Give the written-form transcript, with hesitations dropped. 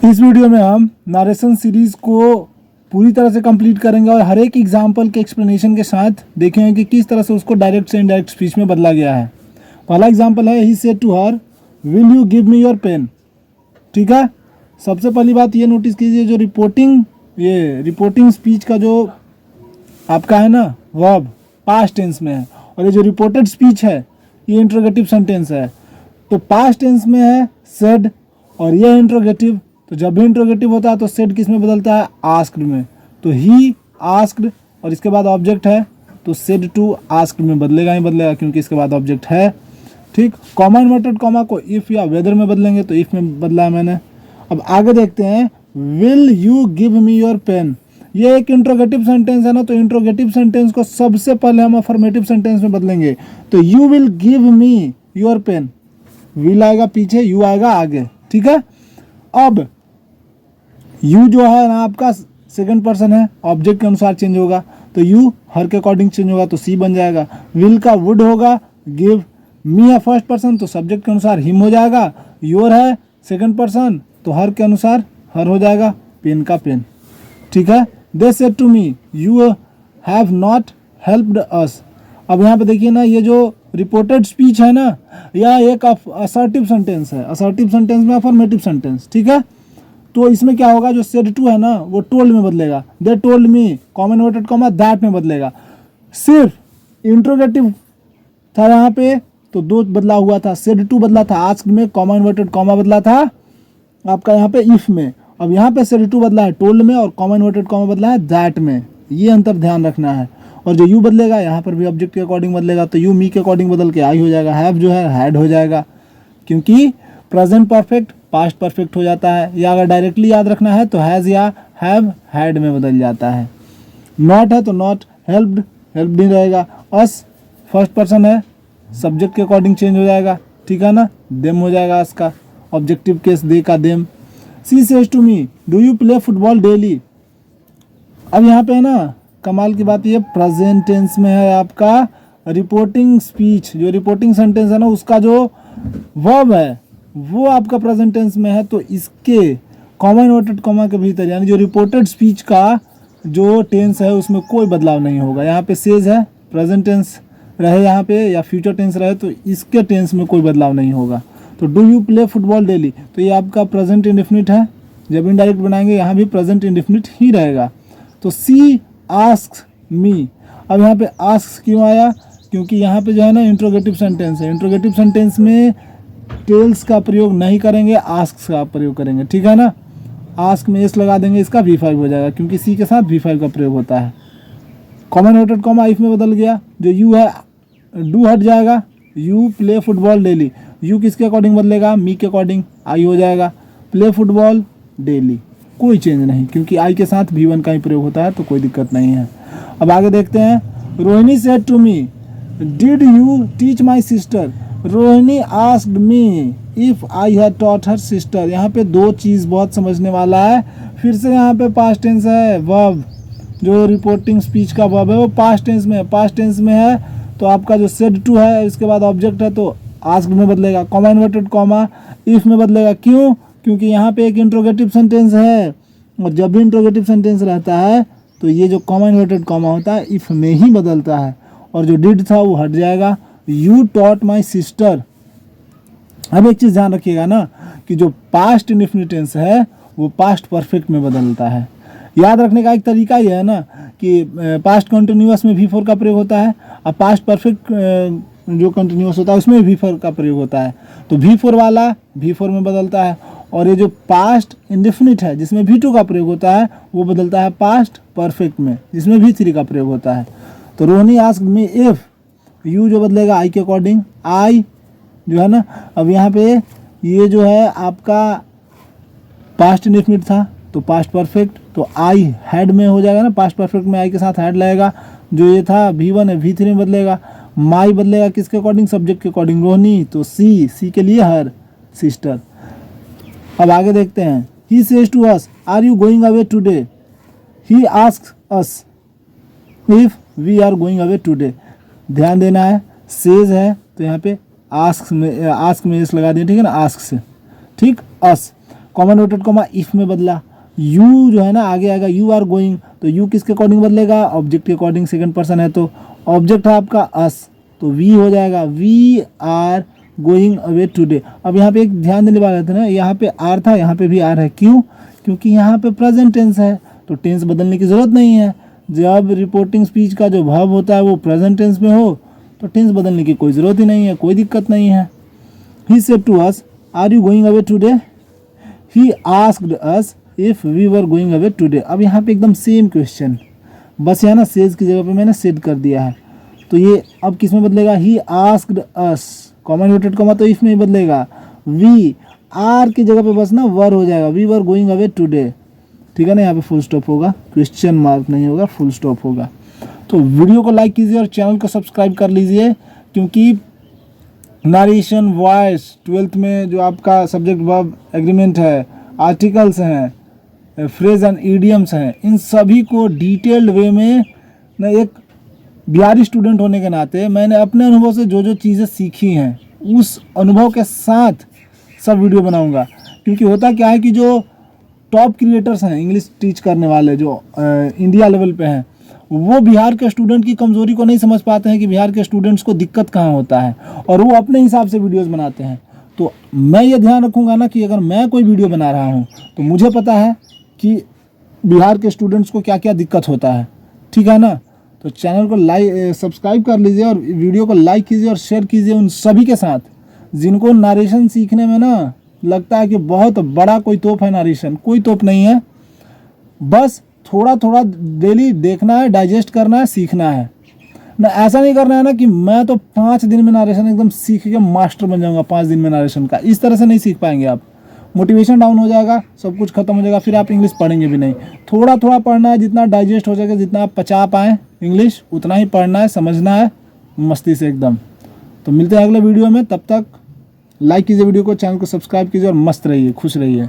इस वीडियो में हम नरेशन सीरीज को पूरी तरह से कंप्लीट करेंगे और हर एक एग्जाम्पल के एक्सप्लेनेशन के साथ देखेंगे कि किस तरह से उसको डायरेक्ट से इनडायरेक्ट स्पीच में बदला गया है। पहला एग्जाम्पल है he said to her will you give me your pen. ठीक है, सबसे पहली बात ये नोटिस कीजिए, जो रिपोर्टिंग स्पीच का जो आपका है ना वर्ब पास्ट टेंस में है, और ये जो रिपोर्टेड स्पीच है ये इंट्रोगेटिव सेंटेंस है। तो पास्ट टेंस में है सेड और ये इंट्रोगेटिव। तो जब भी इंट्रोगेटिव होता है तो सेड किस में बदलता है? आस्क्ड में। तो ही आस्क्ड और इसके बाद ऑब्जेक्ट है तो सेड टू आस्क्ड में बदलेगा ही बदलेगा, क्योंकि इसके बाद ऑब्जेक्ट है। ठीक, कॉमा इन्वर्टेड कॉमा को इफ़ या वेदर में बदलेंगे तो इफ़ में बदला है मैंने। अब आगे देखते हैं, will you give me your pen. ये एक इंट्रोगेटिव सेंटेंस है ना, तो इंट्रोगेटिव सेंटेंस को सबसे पहले हम अफर्मेटिव सेंटेंस में बदलेंगे। तो you will give me your pen, will आएगा पीछे, यू आएगा आगे। ठीक है, अब यू जो है ना आपका सेकंड पर्सन है, ऑब्जेक्ट के अनुसार चेंज होगा, तो यू हर के अकॉर्डिंग चेंज होगा तो सी बन जाएगा। विल का वुड होगा, गिव मी है फर्स्ट पर्सन तो सब्जेक्ट के अनुसार हिम हो जाएगा, योर है सेकंड पर्सन तो हर के अनुसार हर हो जाएगा, पेन का पेन। ठीक है, they said to me you have not helped us. अब यहाँ पे देखिए ना, ये जो रिपोर्टेड स्पीच है ना, यह एक असर्टिव सेंटेंस है। असर्टिव सेंटेंस में अफर्मेटिव सेंटेंस। ठीक है, तो इसमें क्या होगा, जो सेड टू है ना वो टोल्ड में बदलेगा, they told me comma inverted comma that में बदलेगा। सिर्फ इंट्रोगेटिव था यहाँ पे तो दो बदला हुआ था, सेड टू बदला था आस्क्ड में, कॉमा इन्वर्टेड कॉमा बदला था आपका यहाँ पे इफ में। अब यहाँ पे सेड टू बदला है टोल्ड में और कॉमा इन्वर्टेड कॉमा बदला है दैट में। ये अंतर ध्यान रखना है। और जो यू बदलेगा यहाँ पर भी ऑब्जेक्ट के अकॉर्डिंग बदलेगा, तो यू मी के अकॉर्डिंग बदल के आई हो जाएगा, हैव जो है हैड हो जाएगा, क्योंकि प्रेजेंट परफेक्ट पास्ट परफेक्ट हो जाता है। या अगर डायरेक्टली याद रखना है तो हैज़ या हैव हैड में बदल जाता है। नॉट है तो नॉट, हेल्प्ड हेल्प्ड नहीं रहेगा। अस फर्स्ट पर्सन है, सब्जेक्ट के अकॉर्डिंग चेंज हो जाएगा। ठीक है ना, देम हो जाएगा इसका ऑब्जेक्टिव केस, दे का them. She says to me do you play football daily. अब यहाँ पे है ना कमाल की बात, ये प्रेजेंट टेंस में है आपका रिपोर्टिंग स्पीच, जो रिपोर्टिंग सेंटेंस है ना उसका जो वर्ब है वो आपका प्रेजेंट टेंस में है, तो इसके कॉमा इन्वर्टेड कॉमा के भीतर यानी जो रिपोर्टेड स्पीच का जो टेंस है उसमें कोई बदलाव नहीं होगा। यहाँ पे सेज है, प्रेजेंट टेंस रहे यहाँ पे या फ्यूचर टेंस रहे तो इसके टेंस में कोई बदलाव नहीं होगा। तो do you play football daily, तो ये आपका प्रेजेंट इंडेफिनिट है। जब इनडायरेक्ट बनाएंगे यहाँ भी प्रेजेंट इंडेफिनिट ही रहेगा। तो सी आस्क्स मी। अब यहाँ पे आस्क्स क्यों आया, क्योंकि यहाँ पे जो है ना इंट्रोगेटिव सेंटेंस है। इंट्रोगेटिव सेंटेंस में टेल्स का प्रयोग नहीं करेंगे, आस्क्स का प्रयोग करेंगे। ठीक है ना, आस्क में एस लगा देंगे, इसका V5 हो जाएगा क्योंकि सी के साथ V5 का प्रयोग होता है। कॉमा इन्वर्टेड कॉमा इफ में बदल गया, जो यू है डू हट जाएगा, you play football daily. You किसके अकॉर्डिंग बदलेगा? मी के अकॉर्डिंग, आई हो जाएगा। प्ले फुटबॉल डेली, कोई चेंज नहीं क्योंकि आई के साथ V1 का ही प्रयोग होता है तो कोई दिक्कत नहीं है। अब आगे देखते हैं, Rohini said to me did you teach my sister. Rohini asked me if I had taught her sister. यहाँ पे दो चीज़ बहुत समझने वाला है। फिर से यहाँ पे पास्ट टेंस है, वर्ब जो रिपोर्टिंग स्पीच का वर्ब है वो पास्ट टेंस में है। पास्ट टेंस में है तो आपका जो सेड टू है इसके बाद ऑब्जेक्ट है तो आस्क्ड में बदलेगा, कॉमा इन्वर्टेड कॉमा इफ में बदलेगा। क्यों? क्योंकि यहाँ पे एक इंट्रोगेटिव सेंटेंस है और जब भी इंट्रोगेटिव सेंटेंस रहता है तो ये जो कॉमा इन्वर्टेड कॉमा होता है इफ में ही बदलता है और जो डिड था वो हट जाएगा। You taught my sister. अब एक चीज़ ध्यान रखिएगा ना कि जो पास्ट इंडेफिनिट टेंस है वो पास्ट परफेक्ट में बदलता है। याद रखने का एक तरीका ये है ना कि पास्ट कंटिन्यूअस में V4 का प्रयोग होता है और पास्ट परफेक्ट जो कंटिन्यूअस होता है उसमें V4 का प्रयोग होता है। तो V4 वाला V4 में बदलता है और ये जो पास्ट इंडेफिनिट है जिसमें V2 का प्रयोग होता है वो बदलता है पास्ट परफेक्ट में जिसमें V3 का प्रयोग होता है। तो Rohini asked me if, you जो बदलेगा आई के अकॉर्डिंग, आई जो है ना। अब यहाँ पे ये जो है आपका पास्ट इंडेफिनिट था तो पास्ट परफेक्ट, तो आई हैड में हो जाएगा ना, पास्ट परफेक्ट में आई के साथ हैड लगेगा। जो ये था V1 है V3 में बदलेगा। माई बदलेगा किसके अकॉर्डिंग? सब्जेक्ट के अकॉर्डिंग, रोहिणी तो सी के लिए हर सिस्टर। अब आगे देखते हैं, he says to us are you going away today. He asks us if we are going away today. ध्यान देना है, सेज है तो यहाँ पे आस्क में एस लगा दिए। ठीक है ना, आस्क से। ठीक, अस कॉमा नोटेड कॉमा इफ में बदला, यू जो है ना आगे आएगा यू आर गोइंग, तो यू किसके अकॉर्डिंग बदलेगा, ऑब्जेक्ट के अकॉर्डिंग, सेकंड पर्सन है तो ऑब्जेक्ट है आपका अस, तो वी हो जाएगा we are going away today. अब यहाँ पे एक ध्यान देने वाला था ना, यहाँ पे आर था, यहाँ पे भी आर है, क्यों, क्योंकि यहाँ पे प्रेजेंट टेंस है तो टेंस बदलने की ज़रूरत नहीं है। जब रिपोर्टिंग स्पीच का जो वर्ब होता है वो प्रेजेंट टेंस में हो तो टेंस बदलने की कोई ज़रूरत ही नहीं है, कोई दिक्कत नहीं है। He said to us are you going away today, he asked us if we were going away today. अब यहाँ पे एकदम सेम क्वेश्चन, बस यहाँ ना सेज की जगह पे मैंने सेड कर दिया है, तो ये अब किस में बदलेगा, ही आस्क्ड अस, कॉमा नोटेड कॉमा तो इफ में ही बदलेगा, वी आर की जगह पे बस ना वर हो जाएगा, we were going away today, ठीक है ना, यहाँ पे फुल स्टॉप होगा, क्वेश्चन मार्क नहीं होगा, फुल स्टॉप होगा। तो वीडियो को लाइक कीजिए और चैनल को सब्सक्राइब कर लीजिए, क्योंकि नरेशन वॉइस 12th में जो आपका सब्जेक्ट वर्ब एग्रीमेंट है, आर्टिकल्स हैं, फ्रेज एंड ईडियम्स हैं, इन सभी को डिटेल्ड वे में ना एक बिहारी स्टूडेंट होने के नाते मैंने अपने अनुभव से जो जो चीज़ें सीखी हैं उस अनुभव के साथ सब वीडियो बनाऊंगा। क्योंकि होता क्या है कि जो टॉप क्रिएटर्स हैं इंग्लिश टीच करने वाले जो इंडिया लेवल पे हैं, वो बिहार के स्टूडेंट की कमज़ोरी को नहीं समझ पाते हैं कि बिहार के स्टूडेंट्स को दिक्कत कहाँ होता है, और वो अपने हिसाब से वीडियोस बनाते हैं। तो मैं ये ध्यान रखूँगा ना कि अगर मैं कोई वीडियो बना रहा हूँ तो मुझे पता है कि बिहार के स्टूडेंट्स को क्या क्या दिक्कत होता है, ठीक है ना। तो चैनल को सब्सक्राइब कर लीजिए और वीडियो को लाइक कीजिए और शेयर कीजिए उन सभी के साथ जिनको नरेशन सीखने में ना लगता है कि बहुत बड़ा कोई तोप है। नरेशन कोई तोप नहीं है, बस थोड़ा थोड़ा डेली देखना है, डाइजेस्ट करना है, सीखना है ना। ऐसा नहीं करना है ना कि मैं तो 5 दिन में नरेशन एकदम सीख के मास्टर बन जाऊंगा 5 दिन में नरेशन का, इस तरह से नहीं सीख पाएंगे आप, मोटिवेशन डाउन हो जाएगा, सब कुछ खत्म हो जाएगा, फिर आप इंग्लिश पढ़ेंगे भी नहीं। थोड़ा थोड़ा पढ़ना है, जितना डाइजेस्ट हो जाएगा, जितना आप पचा पाएँ इंग्लिश उतना ही पढ़ना है, समझना है मस्ती से एकदम। तो मिलते हैं अगले वीडियो में, तब तक लाइक कीजिए वीडियो को, चैनल को सब्सक्राइब कीजिए और मस्त रहिए, खुश रहिए।